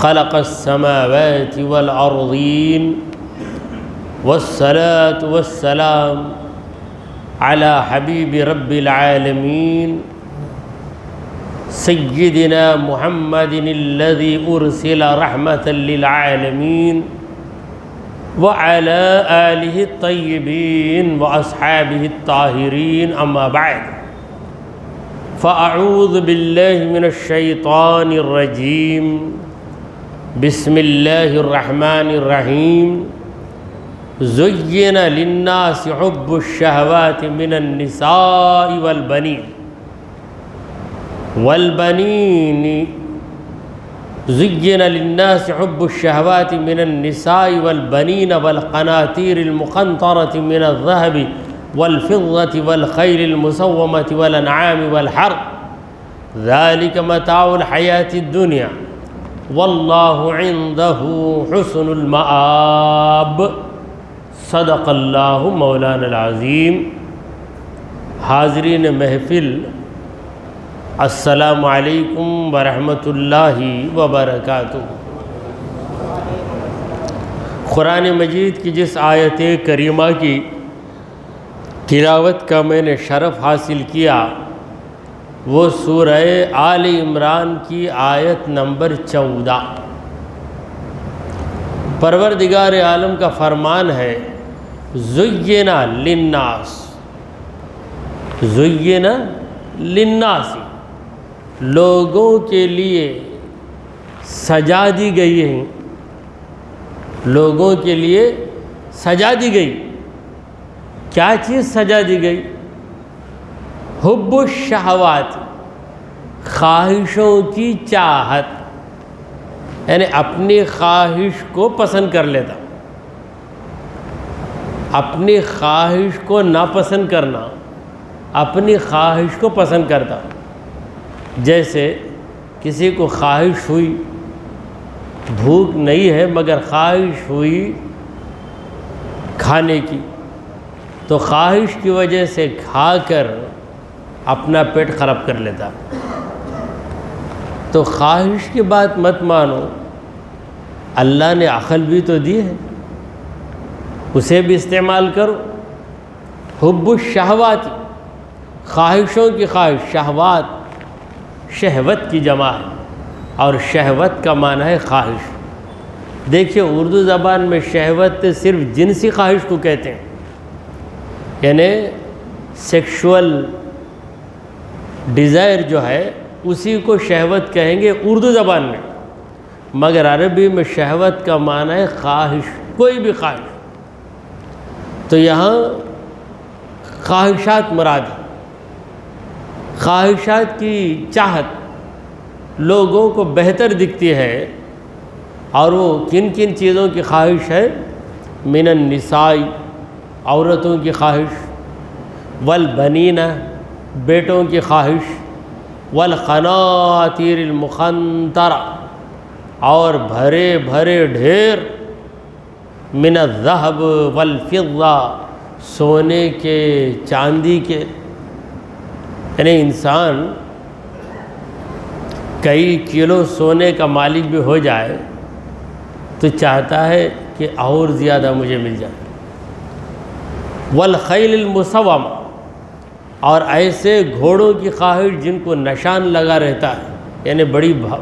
خلق السماوات والأرضين والصلاة والسلام على حبيب رب العالمين سيدنا محمد الذي أرسل رحمة للعالمين وعلى آله الطيبين وأصحابه الطاهرين أما بعد فأعوذ بالله من الشيطان الرجيم بسم الله الرحمن الرحيم زين للناس حب الشهوات من النساء والبنين زين للناس حب الشهوات من النساء والبنين والقناطير المقنطرة من الذهب والفضة والخيل المسومة والأنعام والحرث ذلك متاع الحياة الدنيا والله عنده حسن المآب صدق اللہ مولانا العظیم۔ حاضرین محفل السلام علیکم ورحمۃ اللہ وبرکاتہ۔ قرآن مجید کی جس آیت کریمہ کی تلاوت کا میں نے شرف حاصل کیا وہ سورہ آل عمران کی آیت نمبر 14۔ پروردگار عالم کا فرمان ہے زینا للناس، زینا للناس، لوگوں کے لیے سجا دی گئی ہیں، لوگوں کے لیے سجا دی گئی۔ کیا چیز سجا دی گئی؟ حب الشہوات، خواہشوں کی چاہت، یعنی اپنی خواہش کو پسند کر لیتا، اپنی خواہش کو ناپسند کرنا، اپنی خواہش کو پسند کرتا۔ جیسے کسی کو خواہش ہوئی، بھوک نہیں ہے مگر خواہش ہوئی کھانے کی، تو خواہش کی وجہ سے کھا کر اپنا پیٹ خراب کر لیتا۔ تو خواہش کی بات مت مانو، اللہ نے عقل بھی تو دی ہے، اسے بھی استعمال کرو۔ حب الشہوات، خواہشوں کی خواہش، شہوات شہوت کی جمع ہے، اور شہوت کا معنی ہے خواہش۔ دیکھیے اردو زبان میں شہوت صرف جنسی خواہش کو کہتے ہیں، یعنی سیکشول ڈیزائر جو ہے اسی کو شہوت کہیں گے اردو زبان میں، مگر عربی میں شہوت کا معنی ہے خواہش، کوئی بھی خواہش۔ تو یہاں خواہشات مراد ہے، خواہشات کی چاہت لوگوں کو بہتر دکھتی ہے، اور وہ کن کن چیزوں کی خواہش ہے؟ من النساء، عورتوں کی خواہش، والبنین، بیٹوں کی خواہش، والقناطیر المقنطرہ، اور بھرے بھرے ڈھیر، من الذہب والفضہ، سونے کے چاندی کے، یعنی انسان کئی کلو سونے کا مالک بھی ہو جائے تو چاہتا ہے کہ اور زیادہ مجھے مل جائے۔ والخیل المسومہ، اور ایسے گھوڑوں کی خواہش جن کو نشان لگا رہتا ہے، یعنی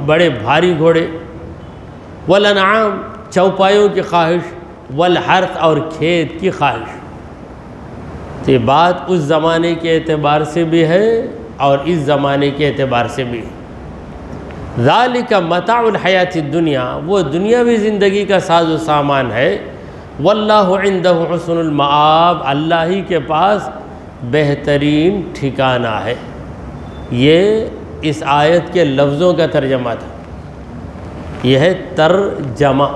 بڑے بھاری گھوڑے، والانعام، چوپایوں کی خواہش، والحرث، اور کھیت کی خواہش۔ تو یہ بات اس زمانے کے اعتبار سے بھی ہے اور اس زمانے کے اعتبار سے بھی ہے۔ ذالک متاع الحیات الدنیا، وہ دنیاوی زندگی کا ساز و سامان ہے۔ واللہ عندہ حسن المآب، اللہ ہی کے پاس بہترین ٹھکانہ ہے۔ یہ اس آیت کے لفظوں کا ترجمہ تھا، یہ ہے ترجمہ،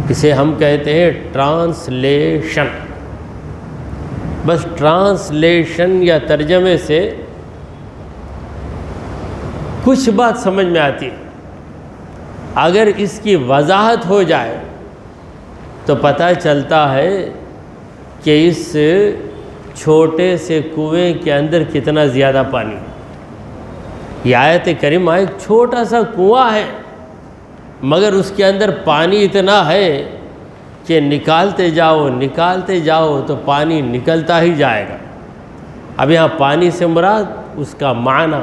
اسے ہم کہتے ہیں ٹرانسلیشن۔ بس ٹرانسلیشن یا ترجمے سے کچھ بات سمجھ میں آتی ہے، اگر اس کی وضاحت ہو جائے تو پتہ چلتا ہے کہ اس چھوٹے سے کنویں کے اندر کتنا زیادہ پانی، یہ آیت کریمہ ایک چھوٹا سا کنواں ہے، مگر اس کے اندر پانی اتنا ہے کہ نکالتے جاؤ تو پانی نکلتا ہی جائے گا۔ اب یہاں پانی سے مراد اس کا معنی،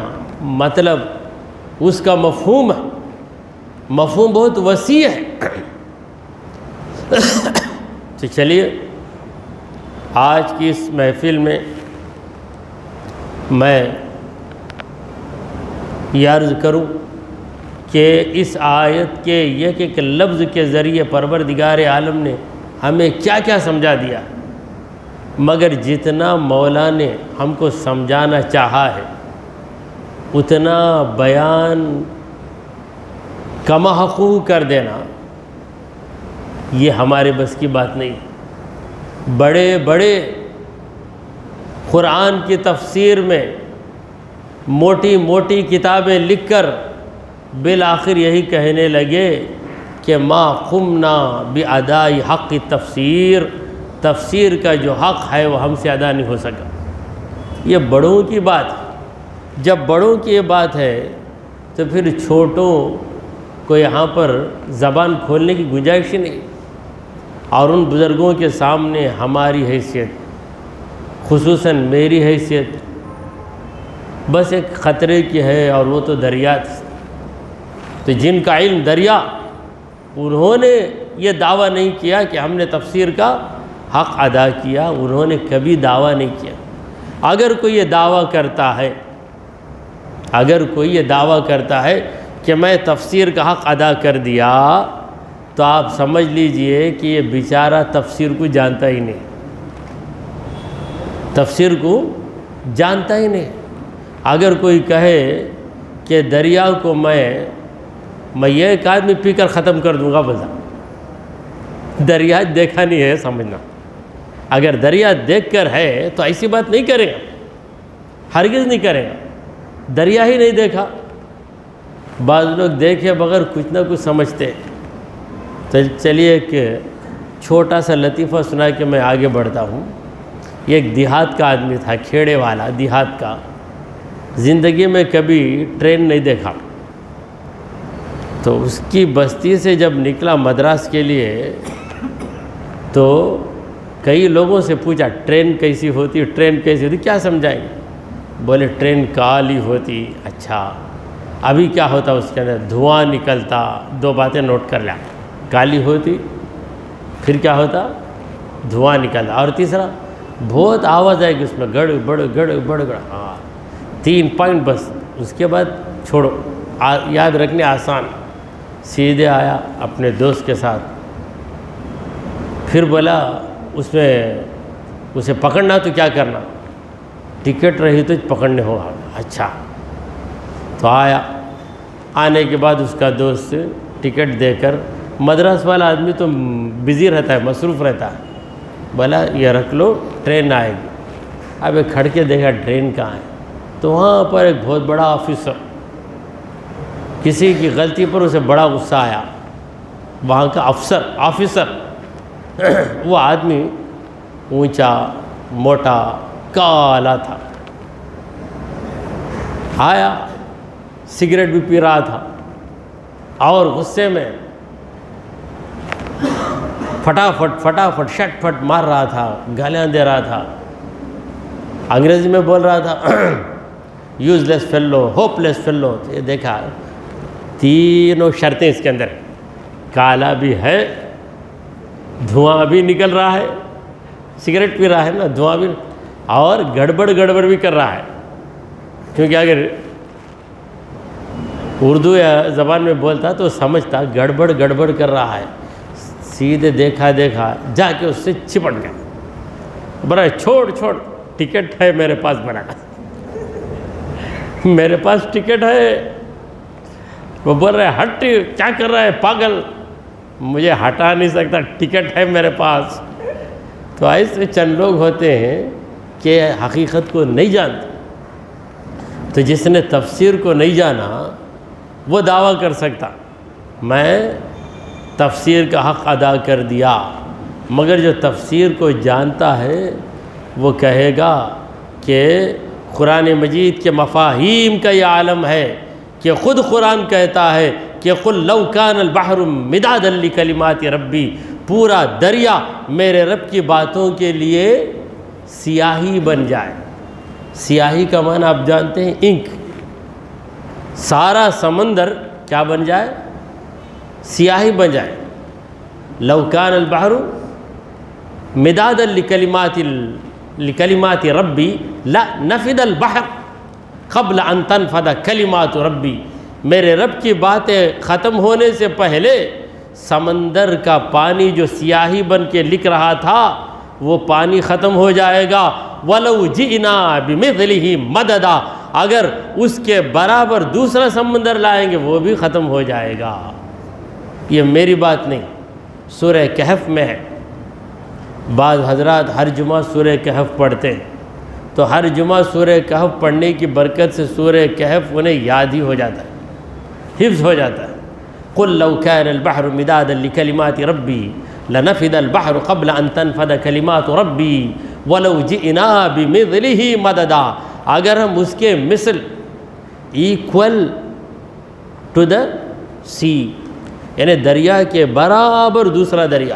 مطلب، اس کا مفہوم ہے، مفہوم بہت وسیع ہے۔ تو چلیے آج کی اس محفل میں میں یہ عرض کروں کہ اس آیت کے ایک ایک لفظ کے ذریعے پروردگار عالم نے ہمیں کیا کیا سمجھا دیا، مگر جتنا مولا نے ہم کو سمجھانا چاہا ہے اتنا بیان کما حقوق کر دینا یہ ہمارے بس کی بات نہیں۔ بڑے بڑے قرآن کی تفسیر میں موٹی موٹی کتابیں لکھ کر بالآخر یہی کہنے لگے کہ ما قمنا بادائی حق تفسیر، تفسیر کا جو حق ہے وہ ہم سے ادا نہیں ہو سکا۔ یہ بڑوں کی بات ہے۔ جب بڑوں کی یہ بات ہے تو پھر چھوٹوں کو یہاں پر زبان کھولنے کی گنجائش ہی نہیں۔ اور ان بزرگوں کے سامنے ہماری حیثیت، خصوصاً میری حیثیت، بس ایک خطرے کی ہے، اور وہ تو دریا تھی۔ تو جن کا علم دریا، انہوں نے یہ دعویٰ نہیں کیا کہ ہم نے تفسیر کا حق ادا کیا، انہوں نے کبھی دعویٰ نہیں کیا۔ اگر کوئی یہ دعویٰ کرتا ہے کہ میں تفسیر کا حق ادا کر دیا، تو آپ سمجھ لیجئے کہ یہ بیچارہ تفسیر کو جانتا ہی نہیں، تفسیر کو جانتا ہی نہیں۔ اگر کوئی کہے کہ دریا کو میں یہ ایک آدمی پی کر ختم کر دوں گا، بتا دریا دیکھا نہیں ہے، سمجھنا۔ اگر دریا دیکھ کر ہے تو ایسی بات نہیں کرے گا، ہرگز نہیں کرے گا، دریا ہی نہیں دیکھا۔ بعض لوگ دیکھے بغیر کچھ نہ کچھ سمجھتے۔ تو چلیے ایک چھوٹا سا لطیفہ سنا کے میں آگے بڑھتا ہوں۔ یہ ایک دیہات کا آدمی تھا، کھیڑے والا، دیہات کا، زندگی میں کبھی ٹرین نہیں دیکھا۔ تو اس کی بستی سے جب نکلا مدراس کے لیے تو کئی لوگوں سے پوچھا ٹرین کیسی ہوتی، کیا سمجھائیں گے؟ بولے ٹرین کالی ہوتی۔ اچھا، ابھی کیا ہوتا اس کے اندر؟ دھواں نکلتا۔ دو باتیں نوٹ کر لیا، کالی ہوتی، پھر کیا ہوتا؟ دھواں نکلتا، اور تیسرا بہت آواز آئے گی اس میں، گڑ بڑ۔ ہاں، 3 پوائنٹ بس، اس کے بعد چھوڑو، یاد رکھنے آسان۔ سیدھے آیا اپنے دوست کے ساتھ، پھر بولا اس میں اسے پکڑنا تو کیا کرنا؟ ٹکٹ رہی تو پکڑنے ہوگا۔ اچھا، تو آیا، آنے کے بعد اس کا دوست ٹکٹ دے کر، مدراس والا آدمی تو بزی رہتا ہے، مصروف رہتا ہے، بولا یہ رکھ لو، ٹرین آئے گی۔ اب ایک کھڑ کے دیکھا ٹرین کہاں ہے، تو وہاں پر ایک بہت بڑا آفیسر، کسی کی غلطی پر اسے بڑا غصہ آیا، وہاں کا آفیسر، وہ آدمی اونچا موٹا کالا تھا، آیا، سگریٹ بھی پی رہا تھا، اور غصے میں فٹافٹ شٹ پھٹ مار رہا تھا، گالیاں دے رہا تھا، انگریزی میں بول رہا تھا یوز لیس فیلو، ہوپ لیس فیلو۔ یہ دیکھا، تینوں شرطیں اس کے اندر، کالا بھی ہے، دھواں بھی نکل رہا ہے، سگریٹ پی رہا ہے نا، دھواں بھی، اور گڑبڑ بھی کر رہا ہے۔ کیونکہ اگر اردو یا زبان میں بولتا تو سمجھتا گڑبڑ کر رہا ہے۔ سیدھے دیکھا جا کے اس سے چپٹ گیا، بڑا چھوڑ، ٹکٹ ہے میرے پاس، بنا میرے پاس ٹکٹ ہے۔ وہ بول رہے ہٹ، کیا کر رہا ہے پاگل، مجھے ہٹا نہیں سکتا، ٹکٹ ہے میرے پاس۔ تو ایسے چند لوگ ہوتے ہیں کہ حقیقت کو نہیں جانتے۔ تو جس نے تفسیر کو نہیں جانا وہ دعویٰ کر سکتا میں تفسیر کا حق ادا کر دیا، مگر جو تفسیر کو جانتا ہے وہ کہے گا کہ قرآن مجید کے مفاہیم کا یہ عالم ہے کہ خود قرآن کہتا ہے کہ قل لو کان البحر مدادا لکلمات ربی، پورا دریا میرے رب کی باتوں کے لیے سیاہی بن جائے۔ سیاہی کا معنی آپ جانتے ہیں، انک۔ سارا سمندر کیا بن جائے؟ سیاہی بن جائے۔ لو کان البحر مدادا لکلمات ربی لنفد البحر قبل ان تنفد کلمات ربی، میرے رب کی باتیں ختم ہونے سے پہلے سمندر کا پانی جو سیاہی بن کے لکھ رہا تھا وہ پانی ختم ہو جائے گا۔ وَلَوْ جِئْنَا بِمِثْلِهِ مَدَدًا، اگر اس کے برابر دوسرا سمندر لائیں گے وہ بھی ختم ہو جائے گا۔ یہ میری بات نہیں، سورہ کہف میں ہے۔ بعض حضرات ہر جمعہ سورہ کہف پڑھتے ہیں، تو ہر جمعہ سورہ کہف پڑھنے کی برکت سے سورہ کہف انہیں یاد ہی ہو جاتا ہے، حفظ ہو جاتا ہے۔ قُلْ لَوْ كَانَ الْبَحْرُ مِدَادًا لِكَلِمَاتِ رَبِّي لَنَفِدَ الْبَحْرُ قَبْلَ أَن تَنْفَدَ كَلِمَاتُ رَبِّي وَلَوْ جِئْنَا بِمِثْلِهِ مَدَدًا، اگر ہم اس کے مثل ایکول ٹو دا سی، یعنی دریا کے برابر دوسرا دریا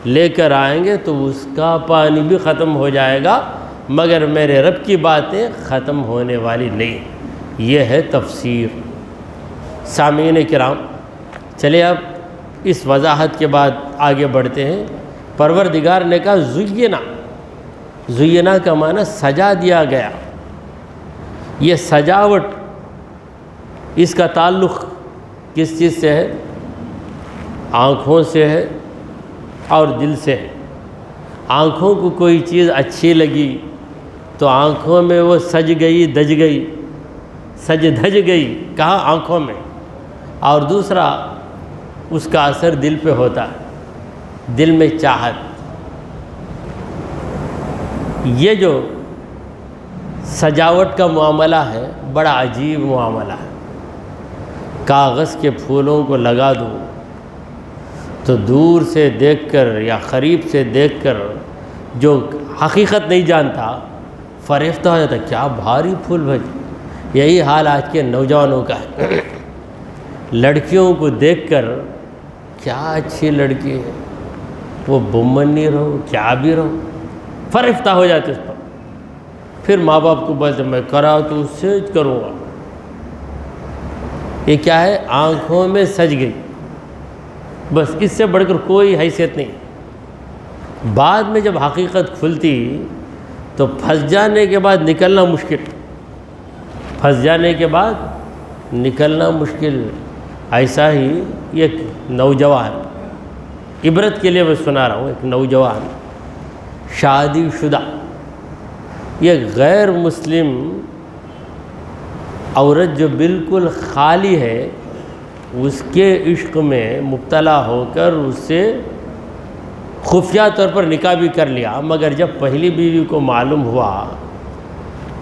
لے کر آئیں گے تو اس کا پانی بھی ختم ہو جائے گا، مگر میرے رب کی باتیں ختم ہونے والی نہیں۔ یہ ہے تفسیر۔ سامعین کرام، چلے اب اس وضاحت کے بعد آگے بڑھتے ہیں۔ پروردگار نے کہا زینا، زینا کا معنی سجا دیا گیا۔ یہ سجاوٹ، اس کا تعلق کس چیز سے ہے؟ آنکھوں سے ہے اور دل سے ہے۔ آنکھوں کو کوئی چیز اچھی لگی تو آنکھوں میں وہ سج گئی، دج گئی، سج دھج گئی، کہاں؟ آنکھوں میں۔ اور دوسرا اس کا اثر دل پہ ہوتا ہے، دل میں چاہت۔ یہ جو سجاوٹ کا معاملہ ہے بڑا عجیب معاملہ ہے۔ کاغذ کے پھولوں کو لگا دو تو دور سے دیکھ کر یا قریب سے دیکھ کر جو حقیقت نہیں جانتا فریفتہ ہو جاتا، کیا بھاری پھول بھج۔ یہی حال آج کے نوجوانوں کا ہے۔ لڑکیوں کو دیکھ کر کیا اچھی لڑکی ہے، وہ بمنی رہو کیا بھی رہو، فریفتہ ہو جاتے اس پر۔ پھر ماں باپ کو بولتے میں کرا تو اس سے کروں گا۔ یہ کیا ہے؟ آنکھوں میں سج گئی، بس اس سے بڑھ کر کوئی حیثیت نہیں۔ بعد میں جب حقیقت کھلتی تو پھنس جانے کے بعد نکلنا مشکل، پھنس جانے کے بعد نکلنا مشکل۔ ایسا ہی ایک نوجوان، عبرت کے لیے میں سنا رہا ہوں، ایک نوجوان شادی شدہ، یہ غیر مسلم عورت جو بالکل خالی ہے اس کے عشق میں مبتلا ہو کر اس سے خفیہ طور پر نکاح بھی کر لیا، مگر جب پہلی بیوی کو معلوم ہوا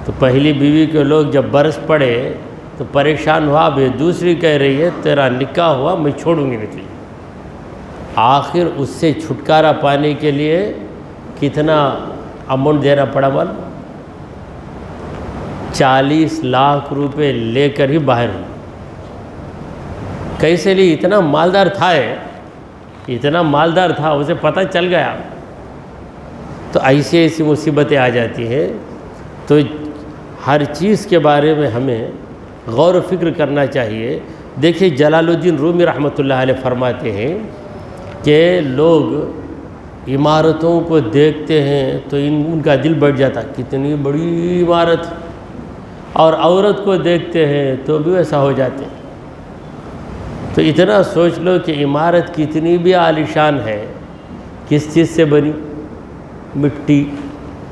تو پہلی بیوی کے لوگ جب برس پڑے تو پریشان ہوا، اب دوسری کہہ رہی ہے تیرا نکاح ہوا میں چھوڑوں گی نہیں تجھے۔ آخر اس سے چھٹکارا پانے کے لیے کتنا اماؤنٹ دینا پڑا؟ بول 40 لاکھ روپے لے کر ہی باہر ہو۔ کیسے لیے؟ اتنا مالدار تھا، اتنا مالدار تھا، اسے پتہ چل گیا۔ تو ایسی ایسی مصیبتیں آ جاتی ہیں۔ تو ہر چیز کے بارے میں ہمیں غور و فکر کرنا چاہیے۔ دیکھیے جلال الدین رومی رحمۃ اللہ علیہ فرماتے ہیں کہ لوگ عمارتوں کو دیکھتے ہیں تو ان کا دل بڑھ جاتا، کتنی بڑی عمارت، اور عورت کو دیکھتے ہیں تو بھی ویسا ہو جاتے ہیں۔ تو اتنا سوچ لو کہ عمارت کتنی بھی عالیشان ہے، کس چیز سے بنی؟ مٹی،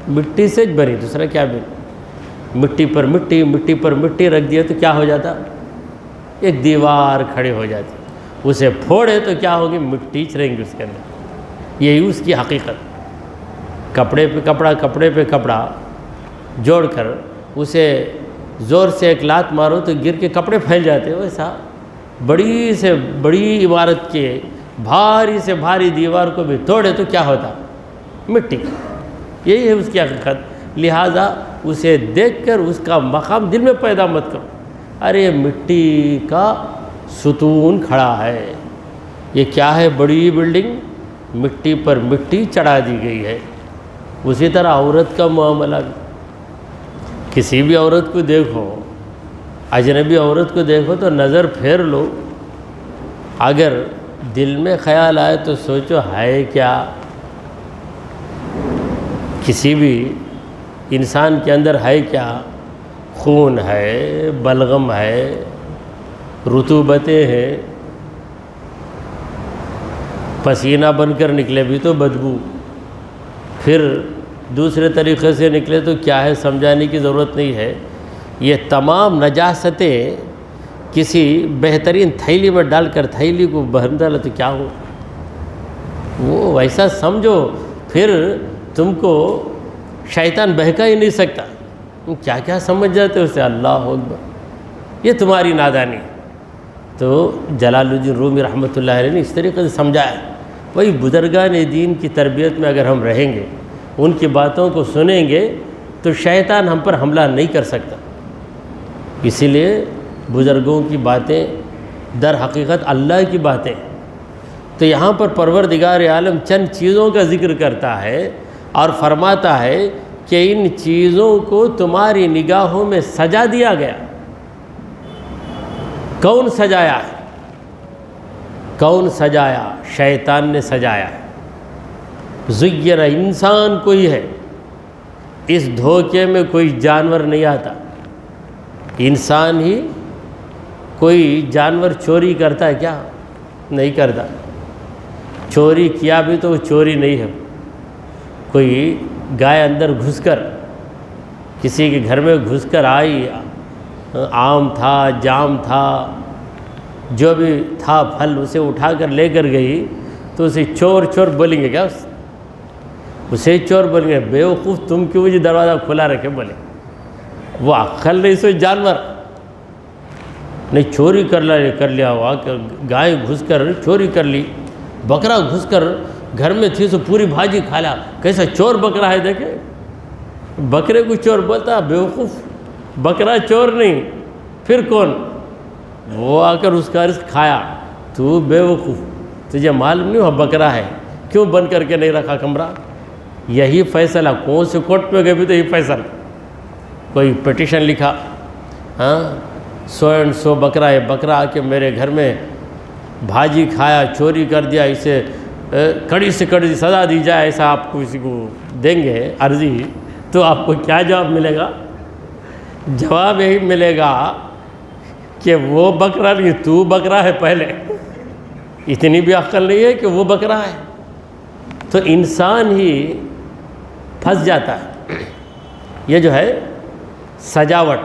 مٹی سے بنی، دوسرا کیا بنی؟ مٹی پر مٹی، مٹی پر مٹی رکھ دیا تو کیا ہو جاتا؟ ایک دیوار کھڑی ہو جاتی۔ اسے پھوڑے تو کیا ہوگی؟ مٹی چریں گی اس کے اندر۔ یہی اس کی حقیقت۔ کپڑے پہ کپڑا، کپڑے پہ کپڑا جوڑ کر اسے زور سے ایک لات مارو تو گر کے کپڑے پھیل جاتے، ویسا بڑی سے بڑی عمارت کے بھاری سے بھاری دیوار کو بھی توڑے تو کیا ہوتا؟ مٹی۔ یہی ہے اس کی حقیقت۔ لہٰذا اسے دیکھ کر اس کا مقام دل میں پیدا مت کرو. ارے مٹی کا ستون کھڑا ہے، یہ کیا ہے؟ بڑی بلڈنگ، مٹی پر مٹی چڑھا دی گئی ہے. اسی طرح عورت کا معاملہ بھی. کسی بھی عورت کو دیکھو، اجنبی عورت کو دیکھو تو نظر پھیر لو، اگر دل میں خیال آئے تو سوچو ہے کیا. کسی بھی انسان کے اندر ہے کیا؟ خون ہے، بلغم ہے، رطوبتیں ہیں، پسینہ بن کر نکلے بھی تو بدبو، پھر دوسرے طریقے سے نکلے تو کیا ہے سمجھانے کی ضرورت نہیں ہے. یہ تمام نجاستیں کسی بہترین تھیلی میں ڈال کر تھیلی کو بہر ڈالا تو کیا ہو؟ وہ ویسا سمجھو، پھر تم کو شیطان بہکا ہی نہیں سکتا. تم کیا کیا سمجھ جاتے ہو اسے. اللہ اکبر، یہ تمہاری نادانی. تو جلال الدین رومی رحمۃ اللہ علیہ نے اس طریقے سے سمجھایا. وہی بزرگان دین کی تربیت میں اگر ہم رہیں گے، ان کی باتوں کو سنیں گے تو شیطان ہم پر حملہ نہیں کر سکتا. اسی لیے بزرگوں کی باتیں در حقیقت اللہ کی باتیں. تو یہاں پر پروردگار عالم چند چیزوں کا ذکر کرتا ہے اور فرماتا ہے کہ ان چیزوں کو تمہاری نگاہوں میں سجا دیا گیا. کون سجایا ہے؟ کون سجایا؟ شیطان نے سجایا. زین، انسان کوئی ہے، اس دھوکے میں کوئی جانور نہیں آتا. انسان ہی. کوئی جانور چوری کرتا ہے کیا؟ نہیں کرتا. چوری کیا بھی تو وہ چوری نہیں ہے. کوئی گائے اندر گھس کر کسی کے گھر میں گھس کر آئی، آم تھا، جام تھا، جو بھی تھا پھل، اسے اٹھا کر لے کر گئی تو اسے چور چور بولیں گے کیا؟ اسے چور بولیں گے. بیوقوف، تم کیوں مجھے دروازہ کھلا رکھے؟ بولے وہ عقل نہیں، سو جانور نہیں. چوری کر لیا ہوا کہ گائے گھس کر چوری کر لی، بکرا گھس کر گھر میں تھی سو پوری بھاجی کھا لیا. کیسا چور بکرا ہے دیکھے. بکرے کو چور بولتا، بیوقوف، بکرا چور نہیں. پھر کون؟ وہ آ کر اس کا رزق کھایا. تو بیوقوف، تجھے معلوم نہیں ہوا بکرا ہے، کیوں بند کر کے نہیں رکھا کمرہ؟ یہی فیصلہ کون سے کورٹ میں گئے بھی تو یہی فیصلہ. کوئی پٹیشن لکھا، ہاں 100 بکرا ہے، بکرا آ کے میرے گھر میں بھاجی کھایا، چوری کر دیا، اسے کڑی سے کڑی سزا دی جائے، ایسا آپ کو کسی کو دیں گے عرضی، تو آپ کو کیا جواب ملے گا؟ جواب یہی ملے گا کہ وہ بکرا نہیں، تو بکرا ہے پہلے. اتنی بھی عقل نہیں ہے کہ وہ بکرا ہے. تو انسان ہی پھنس جاتا ہے. یہ جو ہے سجاوٹ،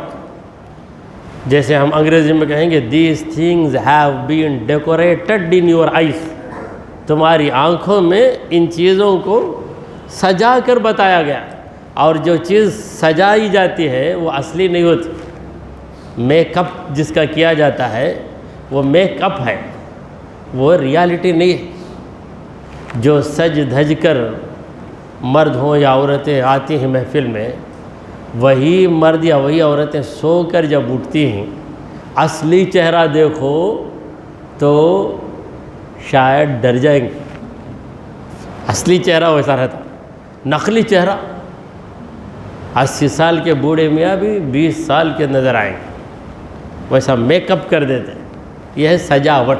جیسے ہم انگریزی میں کہیں گے these things have been decorated in your eyes. تمہاری آنکھوں میں ان چیزوں کو سجا کر بتایا گیا. اور جو چیز سجائی جاتی ہے وہ اصلی نہیں ہوتی. میک اپ جس کا کیا جاتا ہے وہ میک اپ ہے، وہ ریالٹی نہیں ہے. جو سج دھج کر مرد ہوں یا عورتیں آتی ہیں محفل میں، وہی مرد یا وہی عورتیں سو کر جب اٹھتی ہیں، اصلی چہرہ دیکھو تو شاید ڈر جائیں گے. اصلی چہرہ ویسا رہتا، نقلی چہرہ 80 سال کے بوڑھے میاں بھی 20 سال کے نظر آئیں گے، ویسا میک اپ کر دیتے. یہ ہے سجاوٹ.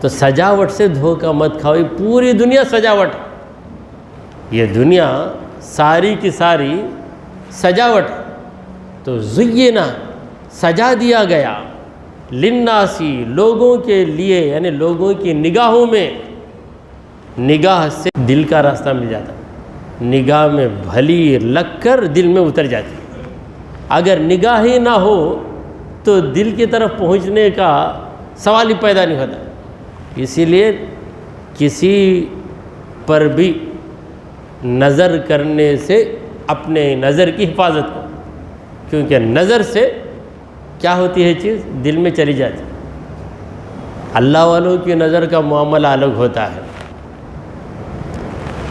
تو سجاوٹ سے دھوکہ مت کھاؤ. یہ پوری دنیا سجاوٹ، یہ دنیا ساری کی ساری سجاوٹ. تو زینا، سجا دیا گیا، للناسی، لوگوں کے لیے، یعنی لوگوں کی نگاہوں میں. نگاہ سے دل کا راستہ مل جاتا، نگاہ میں بھلی لگ کر دل میں اتر جاتی. اگر نگاہ ہی نہ ہو تو دل کی طرف پہنچنے کا سوال ہی پیدا نہیں ہوتا. اسی لیے کسی پر بھی نظر کرنے سے اپنے نظر کی حفاظت کرو، کیونکہ نظر سے کیا ہوتی ہے چیز دل میں چلی جاتی. اللہ والوں کی نظر کا معاملہ الگ ہوتا ہے،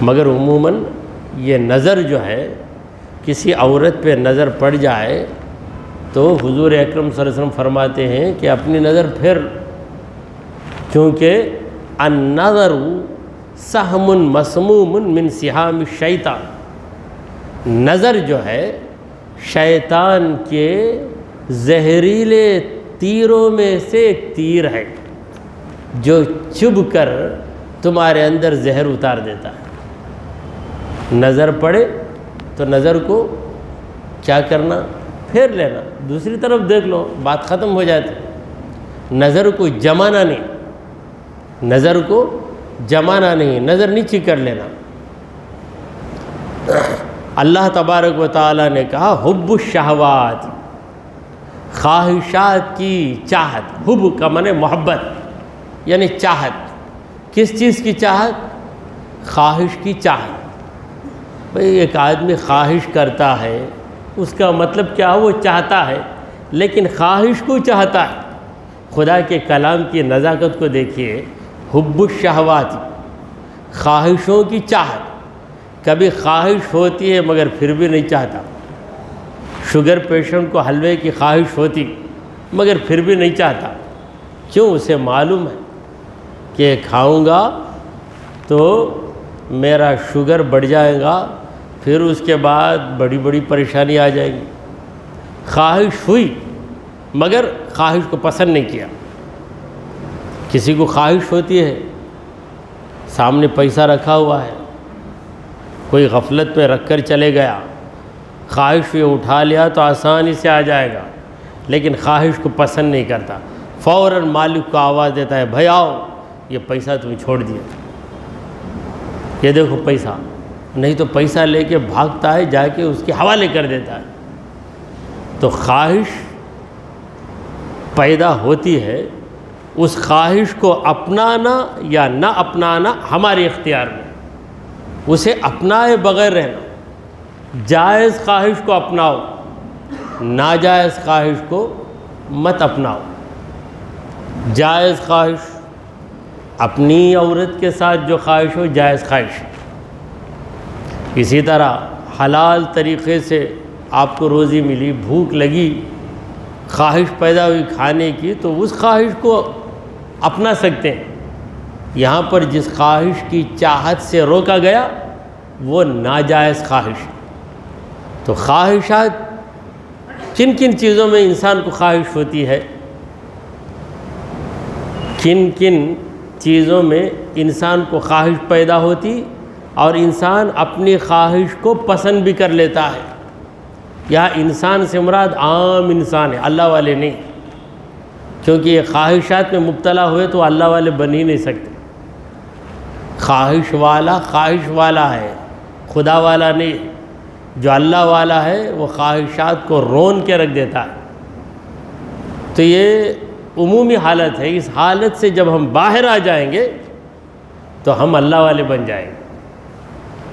مگر عموماً یہ نظر جو ہے کسی عورت پہ نظر پڑ جائے تو حضور اکرم صلی اللہ علیہ وسلم فرماتے ہیں کہ اپنی نظر پھر، کیونکہ النظر سہم مسموم من سہام الشیطان، نظر جو ہے شیطان کے زہریلے تیروں میں سے ایک تیر ہے جو چبھ کر تمہارے اندر زہر اتار دیتا ہے۔ نظر پڑے تو نظر کو کیا کرنا؟ پھیر لینا، دوسری طرف دیکھ لو، بات ختم ہو جاتی۔ نظر کو جمانا نہیں، نظر کو جمانا نہیں، نظر نیچی کر لینا۔ اللہ تبارک و تعالیٰ نے کہا حب الشہوات، خواہشات کی چاہت، حب کا معنی محبت یعنی چاہت۔ کس چیز کی چاہت؟ خواہش کی چاہت۔ بھئی ایک آدمی خواہش کرتا ہے، اس کا مطلب کیا ہے؟ وہ چاہتا ہے، لیکن خواہش کو چاہتا ہے۔ خدا کے کلام کی نزاکت کو دیکھیے، حب الشہوات، خواہشوں کی چاہت۔ کبھی خواہش ہوتی ہے مگر پھر بھی نہیں چاہتا۔ شوگر پیشنٹ کو حلوے کی خواہش ہوتی مگر پھر بھی نہیں چاہتا۔ کیوں؟ اسے معلوم ہے کہ کھاؤں گا تو میرا شوگر بڑھ جائے گا، پھر اس کے بعد بڑی بڑی پریشانی آ جائے گی۔ خواہش ہوئی مگر خواہش کو پسند نہیں کیا۔ کسی کو خواہش ہوتی ہے، سامنے پیسہ رکھا ہوا ہے، کوئی غفلت میں رکھ کر چلے گیا، خواہش یہ اٹھا لیا تو آسانی سے آ جائے گا، لیکن خواہش کو پسند نہیں کرتا، فوراً مالک کو آواز دیتا ہے بھائی آؤ، یہ پیسہ تم چھوڑ دیا، یہ دیکھو پیسہ، نہیں تو پیسہ لے کے بھاگتا ہے، جا کے اس کے حوالے کر دیتا ہے۔ تو خواہش پیدا ہوتی ہے، اس خواہش کو اپنانا یا نہ اپنانا ہمارے اختیار میں، اسے اپنائے بغیر رہنا۔ جائز خواہش کو اپناؤ، ناجائز خواہش کو مت اپناؤ۔ جائز خواہش، اپنی عورت کے ساتھ جو خواہش ہو جائز خواہش۔ اسی طرح حلال طریقے سے آپ کو روزی ملی، بھوک لگی، خواہش پیدا ہوئی کھانے کی، تو اس خواہش کو اپنا سکتے ہیں۔ یہاں پر جس خواہش کی چاہت سے روکا گیا وہ ناجائز خواہش۔ تو خواہشات، کن کن چیزوں میں انسان کو خواہش ہوتی ہے؟ کن کن چیزوں میں انسان کو خواہش پیدا ہوتی اور انسان اپنی خواہش کو پسند بھی کر لیتا ہے؟ یہاں انسان سے مراد عام انسان ہے، اللہ والے نہیں، کیونکہ یہ خواہشات میں مبتلا ہوئے تو اللہ والے بن ہی نہیں سکتے۔ خواہش والا ہے، خدا والا نہیں۔ جو اللہ والا ہے وہ خواہشات کو رون کے رکھ دیتا ہے۔ تو یہ عمومی حالت ہے، اس حالت سے جب ہم باہر آ جائیں گے تو ہم اللہ والے بن جائیں گے۔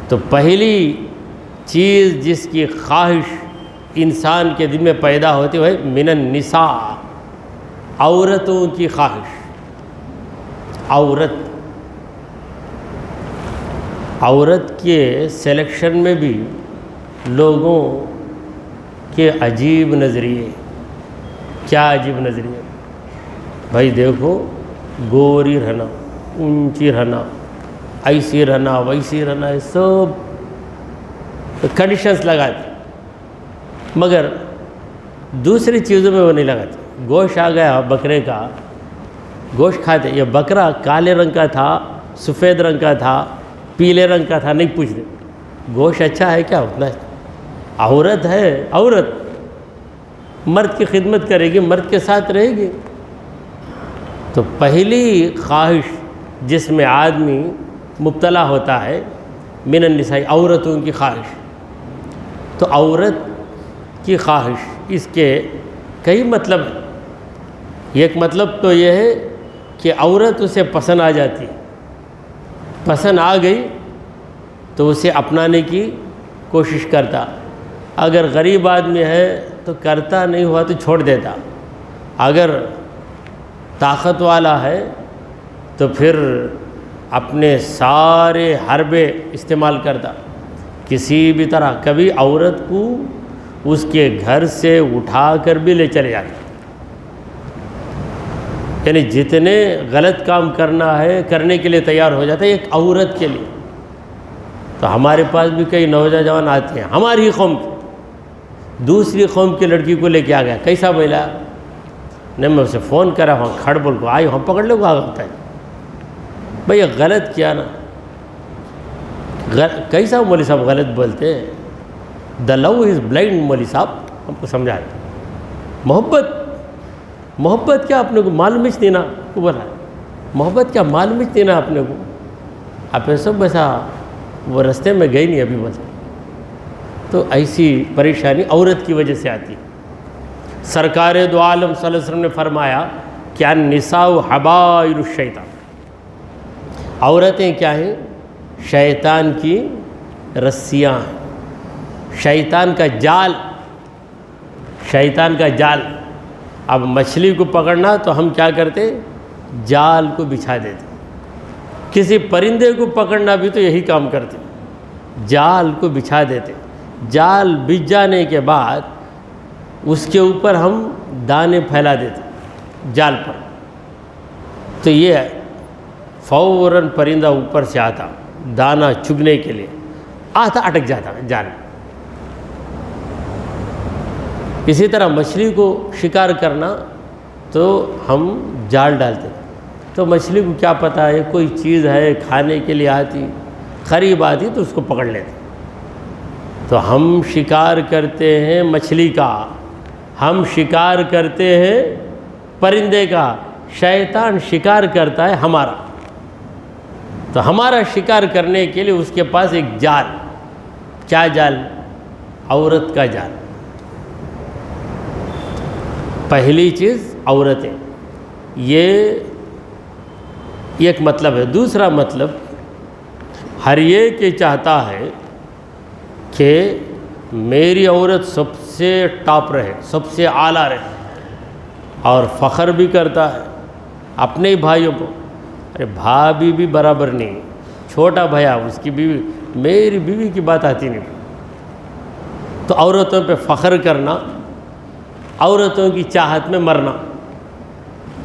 تو پہلی چیز جس کی خواہش انسان کے دل میں پیدا ہوتی ہے من النساء، عورتوں کی خواہش۔ عورت کے سلیکشن میں بھی لوگوں کے عجیب نظریے۔ کیا عجیب نظریے؟ بھائی دیکھو، گوری رہنا، اونچی رہنا، ایسی رہنا، ویسی رہنا، یہ سب کنڈیشنز لگاتے، مگر دوسری چیزوں میں وہ نہیں لگاتے۔ گوشت آ گیا بکرے کا، گوشت کھاتے۔ یہ بکرا کالے رنگ کا تھا، سفید رنگ کا تھا، پیلے رنگ کا تھا، نہیں پوچھتے گوشت اچھا ہے کیا؟ اتنا عورت ہے، عورت مرد کی خدمت کرے گی، مرد کے ساتھ رہے گی۔ تو پہلی خواہش جس میں آدمی مبتلا ہوتا ہے من النساء، عورتوں کی خواہش۔ تو عورت کی خواہش، اس کے کئی مطلب ہیں۔ ایک مطلب تو یہ ہے کہ عورت اسے پسند آ جاتی ہے، پسند آ گئی تو اسے اپنانے کی کوشش کرتا۔ اگر غریب آدمی ہے تو کرتا، نہیں ہوا تو چھوڑ دیتا۔ اگر طاقت والا ہے تو پھر اپنے سارے حربے استعمال کرتا۔ کسی بھی طرح کبھی عورت کو اس کے گھر سے اٹھا کر بھی لے چلے جاتے، یعنی جتنے غلط کام کرنا ہے کرنے کے لیے تیار ہو جاتا ہے ایک عورت کے لیے۔ تو ہمارے پاس بھی کئی نوجوان آتے ہیں ہماری ہی قوم کے، دوسری قوم کی لڑکی کو لے کے آ گیا، کیسا بولا نہیں، میں اسے فون کرا وہاں کھڑ بول کو آئی ہم پکڑ لے کو آگا ہوتا ہے بھئی، یہ غلط کیا نا، کیسا مولوی صاحب غلط بولتے ہیں؟ دا لو از بلائنڈ، مولوی صاحب ہم کو سمجھا دیں، محبت کیا اپنے کو معلوم ہی دینا کو بولا، محبت کیا معلوم ہی دینا اپنے کو، آپ ایسا بسا وہ رستے میں گئی نہیں ابھی بس۔ تو ایسی پریشانی عورت کی وجہ سے آتی ہے۔ سرکار دو عالم صلی اللہ علیہ وسلم نے فرمایا کہ النساء حبائل الشیطان، عورتیں کیا ہیں؟ شیطان کی رسیاں ہیں، شیطان کا جال، شیطان کا جال۔ اب مچھلی کو پکڑنا تو ہم کیا کرتے؟ جال کو بچھا دیتے۔ کسی پرندے کو پکڑنا بھی تو یہی کام کرتے، جال کو بچھا دیتے۔ جال بچھ جانے کے بعد اس کے اوپر ہم دانے پھیلا دیتے جال پر، تو یہ فوراً پرندہ اوپر سے آتا دانا چگنے کے لیے، آتا اٹک جاتا جال۔ اسی طرح مچھلی کو شکار کرنا تو ہم جال ڈالتے، تو مچھلی کو کیا پتہ ہے کوئی چیز ہے کھانے کے لیے آتی، قریب آتی تو اس کو پکڑ لیتے۔ تو ہم شکار کرتے ہیں مچھلی کا، ہم شکار کرتے ہیں پرندے کا، شیطان شکار کرتا ہے ہمارا۔ تو ہمارا شکار کرنے کے لیے اس کے پاس ایک جال، کیا جال؟ عورت کا جال۔ پہلی چیز عورتیں، یہ ایک مطلب ہے۔ دوسرا مطلب، ہر ایک یہ چاہتا ہے کہ میری عورت سب سے ٹاپ رہے، سب سے اعلیٰ رہے، اور فخر بھی کرتا ہے اپنے بھائیوں کو۔ ارے بھابھی بھی برابر نہیں، چھوٹا بھیا اس کی بیوی، میری بیوی کی بات آتی نہیں۔ تو عورتوں پہ فخر کرنا، عورتوں کی چاہت میں مرنا،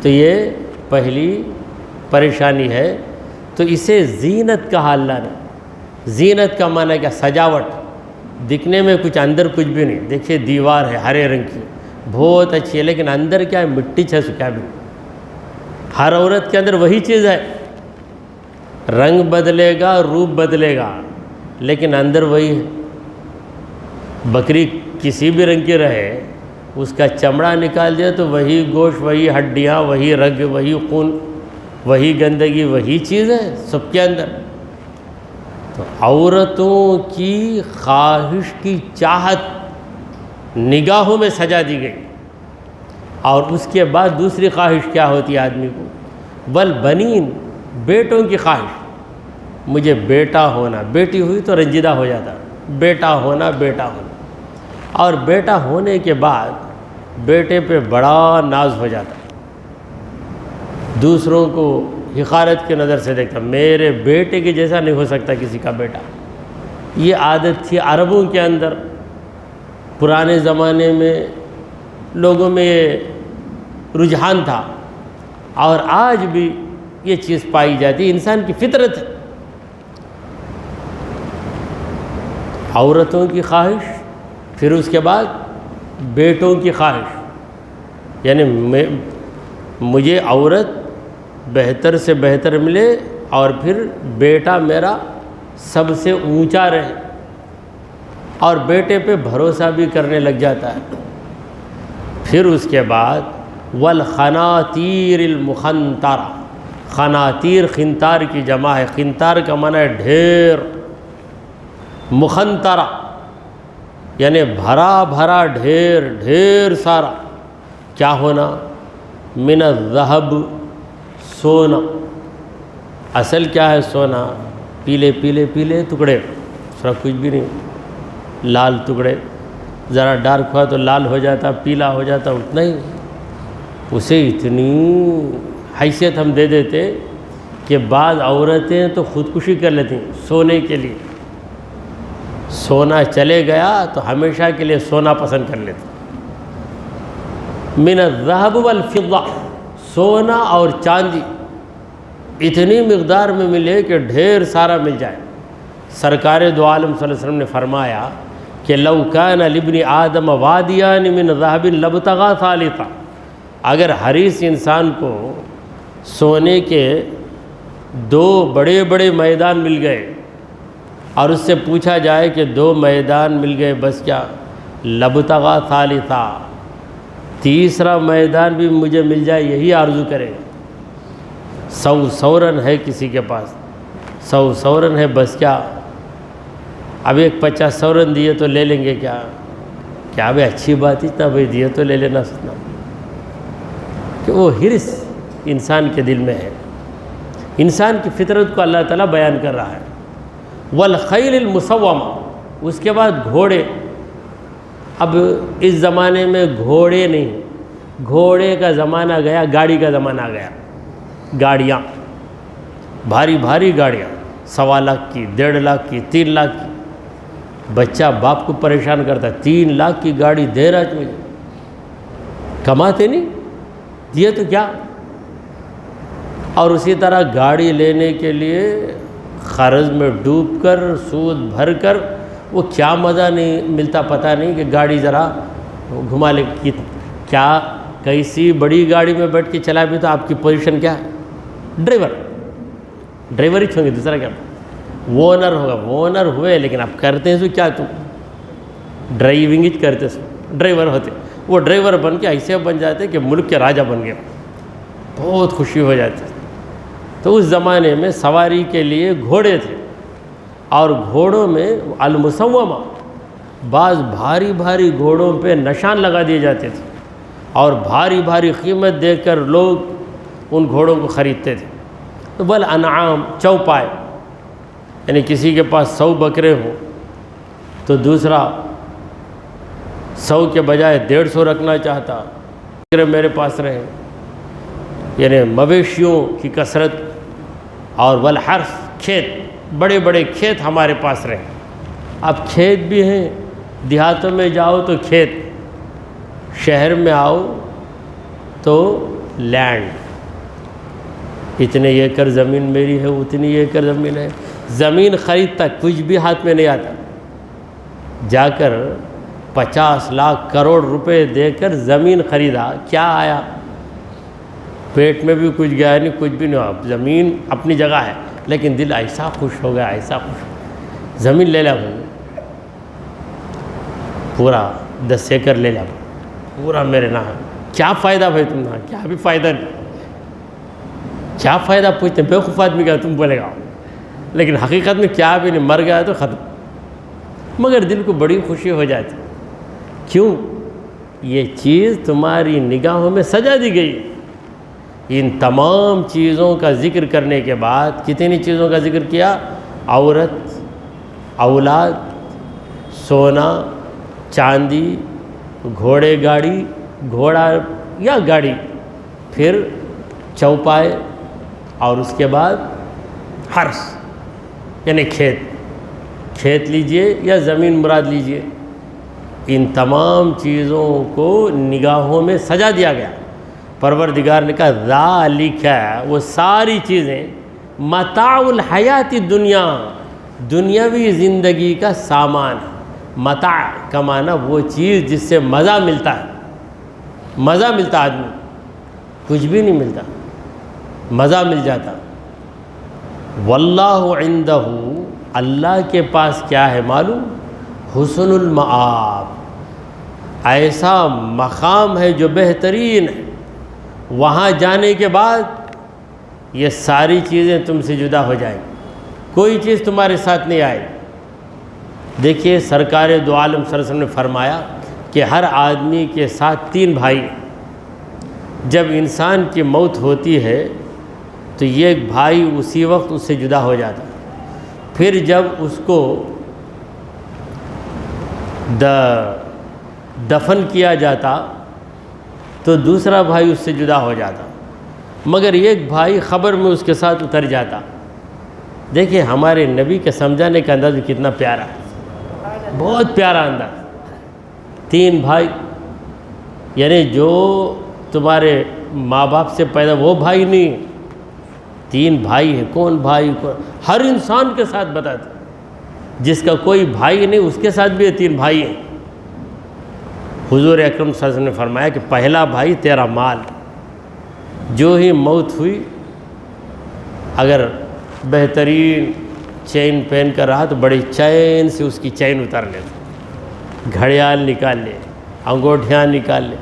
تو یہ پہلی پریشانی ہے۔ تو اسے زینت کہا اللہ نے۔ زینت کا معنی کیا؟ سجاوٹ، دکھنے میں کچھ اندر کچھ بھی نہیں۔ دیکھیے دیوار ہے ہرے رنگ کی، بہت اچھی ہے، لیکن اندر کیا ہے؟ مٹی چھس کیا بھی۔ ہر عورت کے اندر وہی چیز ہے، رنگ بدلے گا، روپ بدلے گا، لیکن اندر وہی ہے۔ بکری کسی بھی رنگ کی رہے، اس کا چمڑا نکال دیا تو وہی گوشت، وہی ہڈیاں، وہی رگ، وہی خون، وہی گندگی، وہی چیز ہے سب کے اندر۔ تو عورتوں کی خواہش کی چاہت نگاہوں میں سجا دی گئی، اور اس کے بعد دوسری خواہش کیا ہوتی ہے آدمی کو؟ والبنین، بیٹوں کی خواہش، مجھے بیٹا ہونا۔ بیٹی ہوئی تو رنجیدہ ہو جاتا، بیٹا ہونا، بیٹا ہونا، اور بیٹا ہونے کے بعد بیٹے پہ بڑا ناز ہو جاتا، دوسروں کو حقارت کی نظر سے دیکھتا، میرے بیٹے کے جیسا نہیں ہو سکتا کسی کا بیٹا۔ یہ عادت تھی عربوں کے اندر، پرانے زمانے میں لوگوں میں یہ رجحان تھا، اور آج بھی یہ چیز پائی جاتی ہے، انسان کی فطرت ہے۔ عورتوں کی خواہش، پھر اس کے بعد بیٹوں کی خواہش، یعنی مجھے عورت بہتر سے بہتر ملے، اور پھر بیٹا میرا سب سے اونچا رہے، اور بیٹے پہ بھروسہ بھی کرنے لگ جاتا ہے۔ پھر اس کے بعد والخناطیر المخنطرہ، خناطیر خنطار کی جمع ہے، خنطار کا معنی ہے ڈھیر، مخنطرہ یعنی بھرا بھرا ڈھیر، ڈھیر سارا کیا ہونا؟ من الذہب، سونا۔ اصل کیا ہے سونا؟ پیلے پیلے پیلے ٹکڑے، دوسرا کچھ بھی نہیں، لال ٹکڑے، ذرا ڈارک ہوا تو لال ہو جاتا، پیلا ہو جاتا، اتنا ہی۔ اسے اتنی حیثیت ہم دے دیتے کہ بعض عورتیں تو خودکشی کر لیتی ہیں سونے کے لیے۔ سونا چلے گیا تو ہمیشہ کے لیے سونا پسند کر لیتے. من الذهب والفضہ، سونا اور چاندی اتنی مقدار میں ملے کہ ڈھیر سارا مل جائے. سرکار دو عالم صلی اللہ علیہ وسلم نے فرمایا کہ لو کان لابن آدم وادیان من ذهب لابتغى ثالثا، اگر حریص انسان کو سونے کے 2 بڑے بڑے میدان مل گئے اور اس سے پوچھا جائے کہ 2 میدان مل گئے بس کیا، لابتغى ثالثا، تیسرا میدان بھی مجھے مل جائے یہی آرزو کرے. 100 سورن ہے کسی کے پاس، 100 سورن ہے بس کیا، اب ایک 50 سورن دیے تو لے لیں گے کیا بھائی اچھی بات ہی تھا بھائی، دیے تو لے لینا. سننا کہ وہ حرص انسان کے دل میں ہے. انسان کی فطرت کو اللہ تعالیٰ بیان کر رہا ہے. والخیل المسومہ، اس کے بعد گھوڑے. اب اس زمانے میں گھوڑے نہیں، گھوڑے کا زمانہ گیا، گاڑی کا زمانہ آ گیا. گاڑیاں، بھاری بھاری گاڑیاں، 1.25 لاکھ کی، 1.5 لاکھ کی، 3 لاکھ کی. بچہ باپ کو پریشان کرتا ہے، 3 لاکھ کی گاڑی دے رہا ہے مجھے، کماتے نہیں یہ تو کیا. اور اسی طرح گاڑی لینے کے لیے قرض میں ڈوب کر، سود بھر کر، وہ کیا مزہ نہیں ملتا پتہ نہیں کہ گاڑی ذرا گھما لے. کیا کیسی بڑی گاڑی میں بیٹھ کے چلا بھی تو آپ کی پوزیشن کیا ہے، ڈرائیور ہی چھوڑیں گے، دوسرا کیا، وونر ہوگا. وونر ہوئے لیکن اب کرتے ہیں سو کیا، تم ڈرائیونگ ہی کرتے سو ڈرائیور ہوتے. وہ ڈرائیور بن کے ایسے بن جاتے کہ ملک کے راجہ بن گئے، بہت خوشی ہو جاتی. تو اس زمانے میں سواری کے لیے گھوڑے تھے، اور گھوڑوں میں المسومہ، بعض بھاری بھاری گھوڑوں پہ نشان لگا دیے جاتے تھے، اور بھاری بھاری قیمت دے کر لوگ ان گھوڑوں کو خریدتے تھے. تو بالانعام، چوپائے، یعنی کسی کے پاس 100 بکرے ہوں تو دوسرا 100 کے بجائے 150 رکھنا چاہتا، بکرے میرے پاس رہے، یعنی مویشیوں کی کثرت. اور والحرث، کھیت، بڑے بڑے کھیت ہمارے پاس رہے. اب کھیت بھی ہیں، دیہاتوں میں جاؤ تو کھیت، شہر میں آؤ تو لینڈ. اتنے ایکڑ زمین میری ہے، اتنی ایکڑ زمین ہے. زمین خریدتا کچھ بھی ہاتھ میں نہیں آتا، جا کر 50 لاکھ کروڑ روپے دے کر زمین خریدا، کیا آیا، پیٹ میں بھی کچھ گیا نہیں، کچھ بھی نہیں ہوا. زمین اپنی جگہ ہے لیکن دل ایسا خوش ہو گیا، ایسا خوش. زمین لے لیا پورا 10 ایکڑ لے لیا پورا میرے نام. کیا فائدہ بھائی تم نہ، کیا بھی فائدہ نہیں، کیا فائدہ پوچھتے ہیں. بیوقوف آدمی کا تم بولے گا، لیکن حقیقت میں کیا بھی نہیں، مر گیا تو ختم. مگر دل کو بڑی خوشی ہو جاتی. کیوں؟ یہ چیز تمہاری نگاہوں میں سجا دی گئی. ان تمام چیزوں کا ذکر کرنے کے بعد کتنی چیزوں کا ذکر کیا؟ عورت، اولاد، سونا، چاندی، گھوڑے گاڑی، گھوڑا یا گاڑی، پھر چوپائے، اور اس کے بعد حرث یعنی کھیت لیجئے یا زمین مراد لیجئے. ان تمام چیزوں کو نگاہوں میں سجا دیا گیا. پروردگار نے کہا ذالک، وہ ساری چیزیں متاع الحیات الدنیا، دنیاوی زندگی کا سامان. متاع کا معنی وہ چیز جس سے مزہ ملتا ہے. مزہ ملتا آدمی، کچھ بھی نہیں ملتا، مزہ مل جاتا. واللہ عندہ، اللہ کے پاس کیا ہے معلوم؟ حسن المآب، ایسا مقام ہے جو بہترین ہے. وہاں جانے کے بعد یہ ساری چیزیں تم سے جدا ہو جائیں، کوئی چیز تمہارے ساتھ نہیں آئے. دیکھیے سرکار دو عالم صلی اللہ علیہ وسلم نے فرمایا کہ ہر آدمی کے ساتھ 3 بھائی. جب انسان کی موت ہوتی ہے تو یہ ایک بھائی اسی وقت اس سے جدا ہو جاتا. پھر جب اس کو دفن کیا جاتا تو دوسرا بھائی اس سے جدا ہو جاتا، مگر ایک بھائی خبر میں اس کے ساتھ اتر جاتا. دیکھیں ہمارے نبی کے سمجھانے کا انداز کتنا پیارا ہے. بہت پیارا انداز. 3 بھائی، یعنی جو تمہارے ماں باپ سے پیدا وہ بھائی نہیں، 3 بھائی ہیں. کون بھائی؟ ہر انسان کے ساتھ بتاتے، جس کا کوئی بھائی نہیں اس کے ساتھ بھی 3 بھائی ہیں. حضور اکرم صلی اللہ علیہ وسلم نے فرمایا کہ پہلا بھائی تیرا مال. جو ہی موت ہوئی، اگر بہترین چین پہن کر رہا تو بڑی چین سے اس کی چین اتار لے، گھڑیال نکال لے، انگوٹھیاں نکال لے.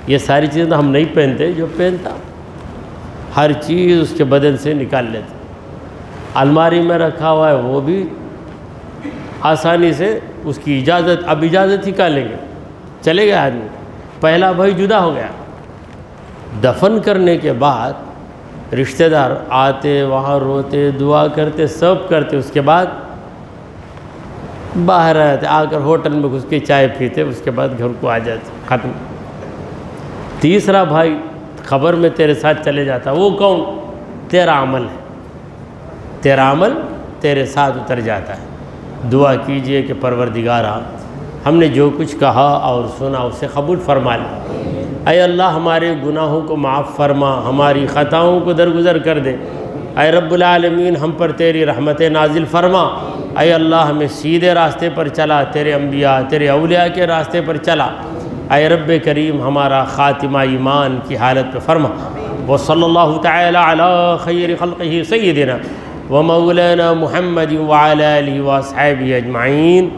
یہ ساری چیزیں تو ہم نہیں پہنتے، جو پہنتا ہر چیز اس کے بدن سے نکال لیتے. الماری میں رکھا ہوا ہے وہ بھی آسانی سے اس کی اجازت، اب اجازت ہی لیں گے، چلے گئے آدمی. پہلا بھائی جدا ہو گیا. دفن کرنے کے بعد رشتہ دار آتے، وہاں روتے، دعا کرتے، سب کرتے. اس کے بعد باہر آتے، آ کر ہوٹل میں گھس کے چائے پیتے، اس کے بعد گھر کو آ جاتے، ختم. تیسرا بھائی خبر میں تیرے ساتھ چلے جاتا. وہ کون؟ تیرا عمل ہے. تیرا عمل تیرے ساتھ اتر جاتا ہے. دعا کیجئے کہ پروردگارا، ہم نے جو کچھ کہا اور سنا اسے قبول فرما لے. اے اللہ ہمارے گناہوں کو معاف فرما، ہماری خطاؤں کو درگزر کر دے. اے رب العالمین ہم پر تیری رحمت نازل فرما. اے اللہ ہمیں سیدھے راستے پر چلا، تیرے انبیاء، تیرے اولیاء کے راستے پر چلا. اے رب کریم ہمارا خاتمہ ایمان کی حالت پہ فرما. وصلی اللہ تعالی علی خیر خلقہ سیدنا ومولانا محمد وعلی آلہ واصحابہ اجمعین.